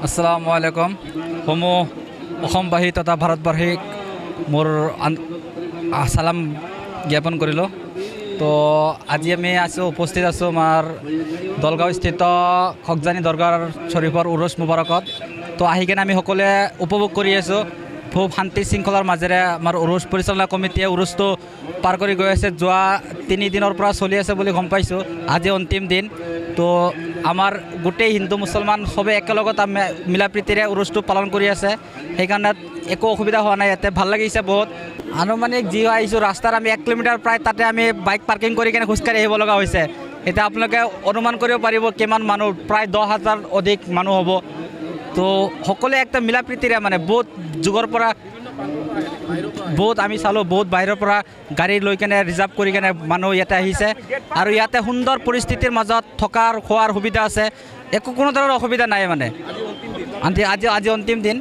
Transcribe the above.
আসসালামু আলাইকুম সমূহ অসমবাসী তথা ভাৰতবাসীক মোৰ সালাম জ্ঞাপন কৰিলোঁ। তো আজি আমি উপস্থিত আছোঁ আমাৰ দলগাঁও স্থিত খকজানী দৰগাহ শ্বৰীফৰ উৰুছ মুবাৰকত। তো আহি কিনে আমি সকলোৱে উপভোগ কৰি আছোঁ খুব শান্তি শৃংখলাৰ মাজেৰে। আমাৰ উৰুছ পৰিচালনা কমিটিয়ে উৰুছটো পাৰ কৰি গৈ আছে। যোৱা 3 দিনৰ পৰা চলি আছে বুলি গম পাইছোঁ। আজি অন্তিম দিন। তো আমাৰ গোটেই হিন্দু মুছলমান চবে একেলগত মিলা প্ৰীতিৰে উৰুছটো পালন কৰি আছে। সেইকাৰণে একো অসুবিধা হোৱা নাই। ইয়াতে ভাল লাগিছে বহুত। আনুমানিক যি আহিছোঁ ৰাস্তাৰ আমি 1 কিলোমিটাৰ প্ৰায় তাতে আমি বাইক পাৰ্কিং কৰি কিনে খোজকাঢ়ি আহিব লগা হৈছে। এতিয়া আপোনালোকে অনুমান কৰিব পাৰিব কিমান মানুহ, প্ৰায় 10,000 অধিক মানুহ হ'ব। তো সকলোৱে একটা মিলা প্ৰীতিৰে বহুত যুগৰ পৰা বহুত আমি চালোঁ, বহুত বাহিৰৰ পৰা গাড়ী লৈ কেনে ৰিজাৰ্ভ কৰি কেনে মানুহ ইয়াতে আহিছে। আৰু ইয়াতে সুন্দৰ পৰিস্থিতিৰ মাজত থকাৰ খোৱাৰ সুবিধা আছে। একো কোনো ধৰণৰ অসুবিধা নাই। আজি অন্তিম দিন।